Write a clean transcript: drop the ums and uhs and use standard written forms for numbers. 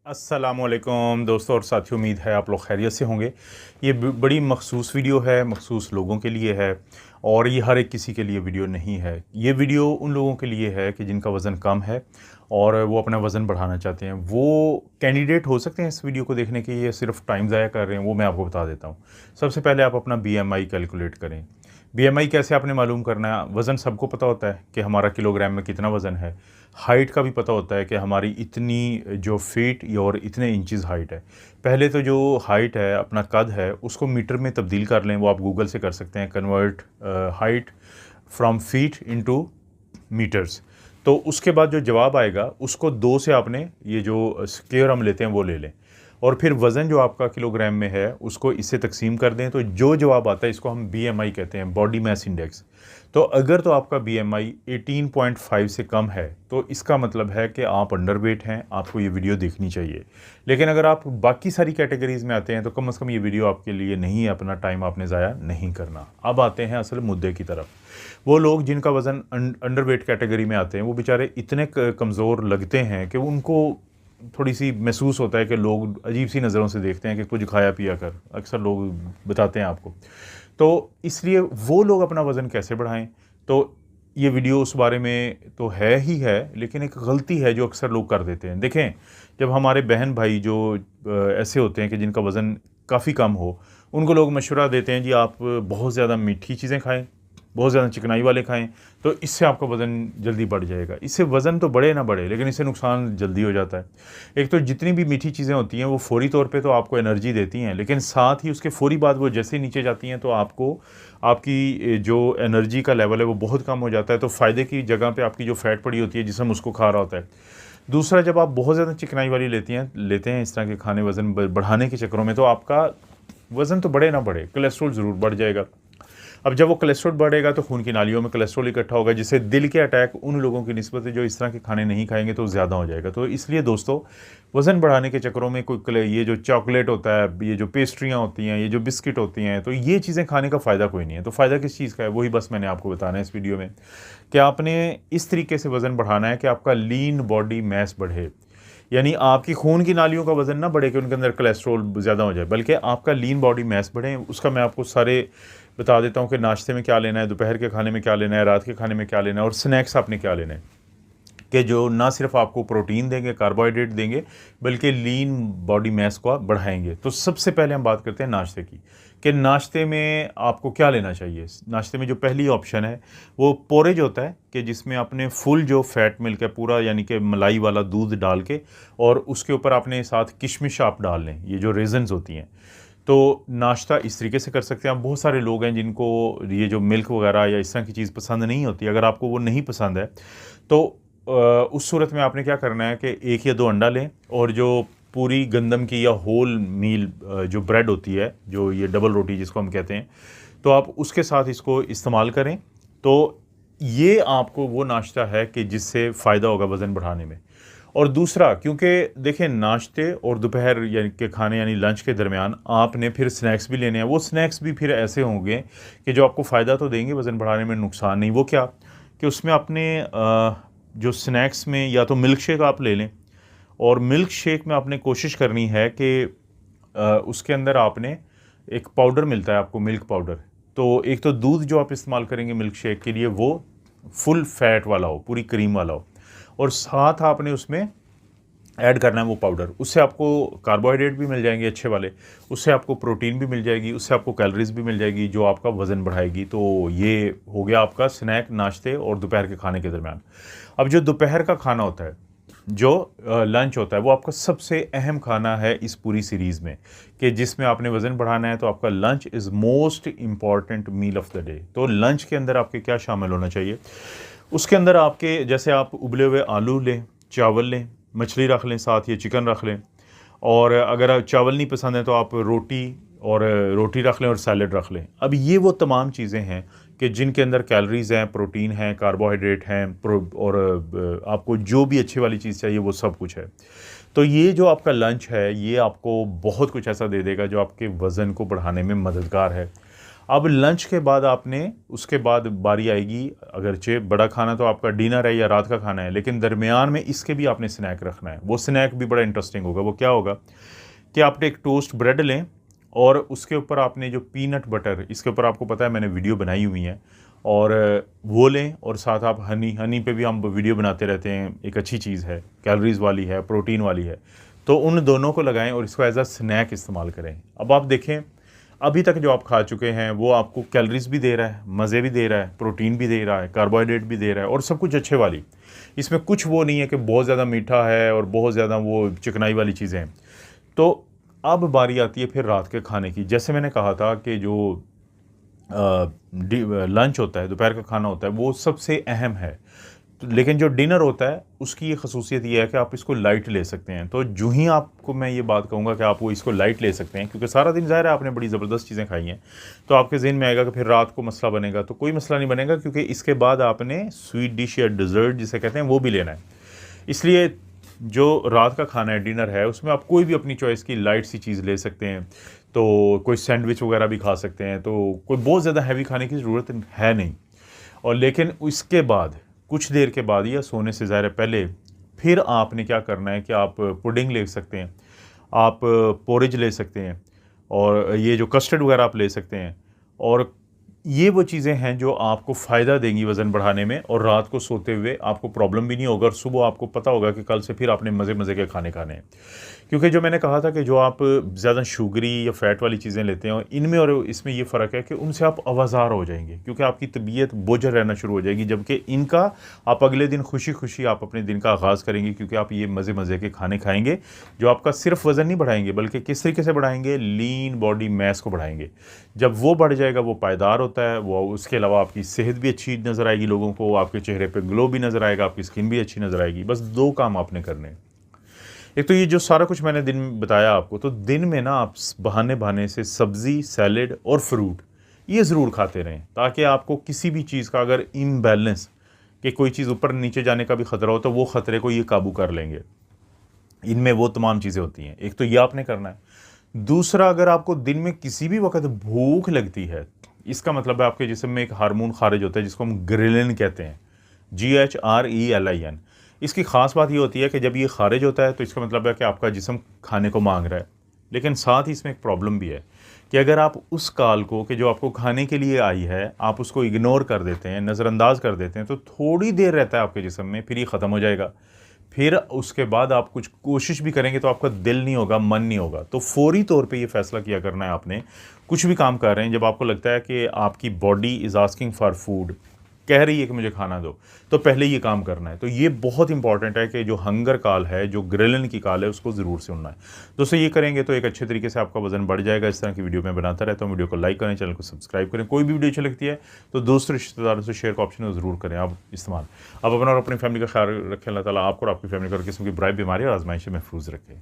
अस्सलामुअलैकुम दोस्तों और साथियों, उम्मीद है आप लोग खैरियत से होंगे। ये बड़ी मखसूस वीडियो है, मखसूस लोगों के लिए है और ये हर एक किसी के लिए वीडियो नहीं है। ये वीडियो उन लोगों के लिए है कि जिनका वज़न कम है और वो अपना वज़न बढ़ाना चाहते हैं। वो कैंडिडेट हो सकते हैं इस वीडियो को देखने के, ये सिर्फ टाइम ज़ाया कर रहे हैं, वो मैं आपको बता देता हूँ। सबसे पहले आप अपना बीएमआई कैलकुलेट करें। बीएमआई कैसे आपने मालूम करना है? वज़न सबको पता होता है कि हमारा किलोग्राम में कितना वज़न है। हाइट का भी पता होता है कि हमारी इतनी जो फीट और इतने इंचज़ हाइट है। पहले तो जो हाइट है, अपना कद है, उसको मीटर में तब्दील कर लें। वो आप गूगल से कर सकते हैं, convert height from feet into metres. तो उसके बाद जो जवाब आएगा उसको 2 से आपने ये जो स्क्वायर हम लेते हैं वो ले लें और फिर वज़न जो आपका किलोग्राम में है उसको इससे तकसीम कर दें। तो जो जवाब आता है इसको हम बीएमआई कहते हैं, बॉडी मास इंडेक्स। तो अगर तो आपका बीएमआई 18.5 से कम है तो इसका मतलब है कि आप अंडरवेट हैं, आपको ये वीडियो देखनी चाहिए। लेकिन अगर आप बाकी सारी कैटेगरीज़ में आते हैं तो कम से कम ये वीडियो आपके लिए नहीं है, अपना टाइम आपने ज़ाया नहीं करना। अब आते हैं असल मुद्दे की तरफ। वो लोग जिनका वज़न अंडरवेट कैटेगरी में आते हैं वो बेचारे इतने कमज़ोर लगते हैं कि उनको थोड़ी सी महसूस होता है कि लोग अजीब सी नज़रों से देखते हैं कि कुछ खाया पिया कर, अक्सर लोग बताते हैं आपको। तो इसलिए वो लोग अपना वज़न कैसे बढ़ाएं? तो ये वीडियो उस बारे में तो है ही है, लेकिन एक गलती है जो अक्सर लोग कर देते हैं। देखें, जब हमारे बहन भाई जो ऐसे होते हैं कि जिनका वज़न काफ़ी कम हो, उनको लोग मशवरा देते हैं जी आप बहुत ज़्यादा मीठी चीज़ें खाएं, बहुत ज़्यादा चिकनाई वाले खाएं, तो इससे आपका वज़न जल्दी बढ़ जाएगा। इससे वज़न तो बढ़े ना बढ़े, लेकिन इससे नुकसान जल्दी हो जाता है। एक तो जितनी भी मीठी चीज़ें होती हैं वो फ़ौरी तौर पे तो आपको एनर्जी देती हैं, लेकिन साथ ही उसके फ़ौरी बाद वो जैसे ही नीचे जाती हैं तो आपको आपकी जो एनर्जी का लेवल है वो बहुत कम हो जाता है। तो फ़ायदे की जगह पे आपकी जो फ़ैट पड़ी होती है, जिस्म उसको खा रहा होता है। दूसरा, जब आप बहुत ज़्यादा चिकनाई वाली लेते हैं इस तरह के खाने वज़न बढ़ाने के चक्करों में, तो आपका वज़न तो बढ़े ना बढ़े, कोलेस्ट्रॉल ज़रूर बढ़ जाएगा। अब जब वो कोलेस्ट्रॉल बढ़ेगा तो खून की नालियों में कोलेस्ट्रॉल इकट्ठा होगा, जिससे दिल के अटैक उन लोगों की निस्बत जो इस तरह के खाने नहीं खाएंगे तो ज़्यादा हो जाएगा। तो इसलिए दोस्तों, वज़न बढ़ाने के चक्करों में ये जो चॉकलेट होता है, ये जो पेस्ट्रियाँ होती हैं, ये जो बिस्किट होती हैं, तो ये चीज़ें खाने का फ़ायदा कोई नहीं है। तो फ़ायदा किस चीज़ का है, वही बस मैंने आपको बताना है इस वीडियो में कि आपने इस तरीके से वज़न बढ़ाना है कि आपका लीन बॉडी मास बढ़े। यानी आपकी खून की नालियों का वज़न ना बढ़े कि उनके अंदर कोलेस्ट्रॉल ज़्यादा हो जाए, बल्कि आपका लीन बॉडी मास बढ़े। उसका मैं आपको सारे बता देता हूँ कि नाश्ते में क्या लेना है, दोपहर के खाने में क्या लेना है, रात के खाने में क्या लेना है और स्नैक्स आपने क्या लेना है, कि जो ना सिर्फ आपको प्रोटीन देंगे, कार्बोहाइड्रेट देंगे, बल्कि लीन बॉडी मास को आप बढ़ाएंगे। तो सबसे पहले हम बात करते हैं नाश्ते की, कि नाश्ते में आपको क्या लेना चाहिए। नाश्ते में जो पहली ऑप्शन है वो पोरेज होता है, कि जिसमें आपने फुल जो फैट मिल्क है पूरा, यानी कि मलाई वाला दूध डाल के और उसके ऊपर आपने साथ किशमिश आप डाल लें, ये जो रेजन्स होती हैं। तो नाश्ता इस तरीके से कर सकते हैं आप। बहुत सारे लोग हैं जिनको ये जो मिल्क वगैरह या इस तरह की चीज़ पसंद नहीं होती। अगर आपको वो नहीं पसंद है तो उस सूरत में आपने क्या करना है कि 1 या 2 अंडा लें और जो पूरी गंदम की या होल मील जो ब्रेड होती है, जो ये डबल रोटी जिसको हम कहते हैं, तो आप उसके साथ इसको इस्तेमाल करें। तो ये आपको वो नाश्ता है कि जिससे फ़ायदा होगा वज़न बढ़ाने में। और दूसरा, क्योंकि देखें, नाश्ते और दोपहर यानी के खाने यानी लंच के दरमियान आपने फिर स्नैक्स भी लेने हैं। वो स्नैक्स भी फिर ऐसे होंगे कि जो आपको फ़ायदा तो देंगे वज़न बढ़ाने में, नुकसान नहीं। वो क्या कि उसमें आपने जो स्नैक्स में या तो मिल्क शेक आप ले लें, और मिल्क शेक में आपने कोशिश करनी है कि उसके अंदर आपने एक पाउडर मिलता है आपको, मिल्क पाउडर। तो एक तो दूध जो आप इस्तेमाल करेंगे मिल्क शेक के लिए वो फुल फैट वाला हो, पूरी क्रीम वाला हो, और साथ आपने उसमें ऐड करना है वो पाउडर। उससे आपको कार्बोहाइड्रेट भी मिल जाएंगे अच्छे वाले, उससे आपको प्रोटीन भी मिल जाएगी, उससे आपको कैलोरीज भी मिल जाएगी जो आपका वज़न बढ़ाएगी। तो ये हो गया आपका स्नैक, नाश्ते और दोपहर के खाने के दरमियान। अब जो दोपहर का खाना होता है, जो लंच होता है, वो आपका सबसे अहम खाना है इस पूरी सीरीज़ में, कि जिसमें आपने वज़न बढ़ाना है। तो आपका lunch is most important meal of the day. तो लंच के अंदर आपके क्या शामिल होना चाहिए? उसके अंदर आपके, जैसे आप उबले हुए आलू लें, चावल लें, मछली रख लें, साथ ये चिकन रख लें, और अगर आप चावल नहीं पसंद है तो आप रोटी रख लें और सैलड रख लें। अब ये वो तमाम चीज़ें हैं कि जिनके अंदर कैलोरीज़ हैं, प्रोटीन हैं, कार्बोहाइड्रेट हैं, और आपको जो भी अच्छी वाली चीज़ चाहिए वो सब कुछ है। तो ये जो आपका लंच है ये आपको बहुत कुछ ऐसा दे देगा जो आपके वज़न को बढ़ाने में मददगार है। अब लंच के बाद आपने उसके बाद बारी आएगी, अगरचे बड़ा खाना तो आपका डिनर है या रात का खाना है, लेकिन दरमियान में इसके भी आपने स्नैक रखना है। वो स्नैक भी बड़ा इंटरेस्टिंग होगा। वो क्या होगा कि आपने एक टोस्ट ब्रेड लें और उसके ऊपर आपने जो पीनट बटर, इसके ऊपर आपको पता है मैंने वीडियो बनाई हुई है, और वो लें, और साथ आप हनी पे भी हम वीडियो बनाते रहते हैं, एक अच्छी चीज़ है, कैलोरीज़ वाली है, प्रोटीन वाली है। तो उन दोनों को लगाएं और इसको एज अ स्नैक इस्तेमाल करें। अब आप देखें अभी तक जो आप खा चुके हैं वो आपको कैलोरीज भी दे रहा है, मज़े भी दे रहा है, प्रोटीन भी दे रहा है, कार्बोहाइड्रेट भी दे रहा है, और सब कुछ अच्छे वाली। इसमें कुछ वो नहीं है कि बहुत ज़्यादा मीठा है और बहुत ज़्यादा वो चिकनाई वाली चीज़ें हैं। तो अब बारी आती है फिर रात के खाने की। जैसे मैंने कहा था कि जो लंच होता है, दोपहर का खाना होता है, वो सबसे अहम है। तो लेकिन जो डिनर होता है उसकी ये खसूसियत ये है कि आप इसको लाइट ले सकते हैं। तो जो ही आपको मैं ये बात कहूँगा कि आप वो इसको लाइट ले सकते हैं, क्योंकि सारा दिन ज़ाहिर है आपने बड़ी ज़बरदस्त चीज़ें खाई हैं, तो आपके ज़हन में आएगा कि फिर रात को मसला बनेगा। तो कोई मसला नहीं बनेगा, क्योंकि इसके बाद आपने स्वीट डिश या डिज़र्ट जिसे कहते हैं वो भी लेना है। इसलिए जो रात का खाना है, डिनर है, उसमें आप कोई भी अपनी चॉइस की लाइट सी चीज़ ले सकते हैं। तो कोई सैंडविच वगैरह भी खा सकते हैं, तो कोई बहुत ज़्यादा हैवी खाने की ज़रूरत है नहीं। और लेकिन इसके बाद कुछ देर के बाद या सोने से ज़ाहिर पहले फिर आपने क्या करना है कि आप पुडिंग ले सकते हैं, आप पोरिज ले सकते हैं, और ये जो कस्टर्ड वगैरह आप ले सकते हैं। और ये वो चीज़ें हैं जो आपको फ़ायदा देंगी वज़न बढ़ाने में, और रात को सोते हुए आपको प्रॉब्लम भी नहीं होगा, और सुबह आपको पता होगा कि कल से फिर आपने मज़े मज़े के खाने खाने हैं। क्योंकि जो मैंने कहा था कि जो आप ज़्यादा शुगरी या फ़ैट वाली चीज़ें लेते हैं, इनमें और इसमें ये फ़र्क है कि उनसे आप आवाज़ार हो जाएंगे, क्योंकि आपकी तबीयत बोझल रहना शुरू हो जाएगी। जबकि इनका आप अगले दिन खुशी खुशी आप अपने दिन का आगाज़ करेंगे, क्योंकि आप ये मज़े मज़े के खाने खाएंगे जो आपका सिर्फ वज़न नहीं बढ़ाएंगे, बल्कि किस तरीके से बढ़ाएंगे, लीन बॉडी मैस को बढ़ाएंगे। जब वो बढ़ जाएगा, वो पायदार होता है, वो उसके अलावा आपकी सेहत भी अच्छी नज़र आएगी लोगों को, आपके चेहरे पर ग्लो भी नज़र आएगा, आपकी स्किन भी अच्छी नज़र आएगी। बस 2 काम आपने करने हैं। एक तो ये जो सारा कुछ मैंने दिन में बताया आपको, तो दिन में ना आप बहाने बहाने से सब्ज़ी, सैलेड और फ्रूट ये ज़रूर खाते रहें, ताकि आपको किसी भी चीज़ का अगर इम्बैलेंस कि कोई चीज़ ऊपर नीचे जाने का भी ख़तरा हो, तो वो ख़तरे को ये काबू कर लेंगे। इनमें वो तमाम चीज़ें होती हैं। एक तो ये आपने करना है। दूसरा, अगर आपको दिन में किसी भी वक्त भूख लगती है, इसका मतलब है आपके जिस्म में एक हार्मोन खारिज होता है जिसको हम ग्रेलिन कहते हैं, GHRELIN। इसकी ख़ास बात ये होती है कि जब ये खारिज होता है तो इसका मतलब है कि आपका जिस्म खाने को मांग रहा है। लेकिन साथ ही इसमें एक प्रॉब्लम भी है कि अगर आप उस कॉल को कि जो आपको खाने के लिए आई है, आप उसको इग्नोर कर देते हैं, नज़रअंदाज कर देते हैं, तो थोड़ी देर रहता है आपके जिस्म में, फिर ये ख़त्म हो जाएगा। फिर उसके बाद आप कुछ कोशिश भी करेंगे तो आपका दिल नहीं होगा, मन नहीं होगा। तो फौरी तौर पे ये फ़ैसला किया करना है आपने, कुछ भी काम कर रहे हैं, जब आपको लगता है कि आपकी body is asking for food, कह रही है कि मुझे खाना दो, तो पहले ये काम करना है। तो ये बहुत इंपॉर्टेंट है कि जो हंगर कॉल है, जो ग्रेलिन की कॉल है, उसको ज़रूर सुनना है। दोस्तों, ये करेंगे तो एक अच्छे तरीके से आपका वज़न बढ़ जाएगा। इस तरह की वीडियो मैं बनाता रहता हूँ। वीडियो को लाइक करें, चैनल को सब्सक्राइब करें। कोई भी वीडियो अच्छी लगती है तो दोस्तों रिश्तेदारों से शेयर का ऑप्शन ज़रूर करें आप इस्तेमाल। आप अपना और अपनी फैमिली का ख्याल रखें। अल्लाह ताला आपको और आपकी फैमिली को हर किस्म की बुराई, बीमारी और आजमाइश से महफूज रखें।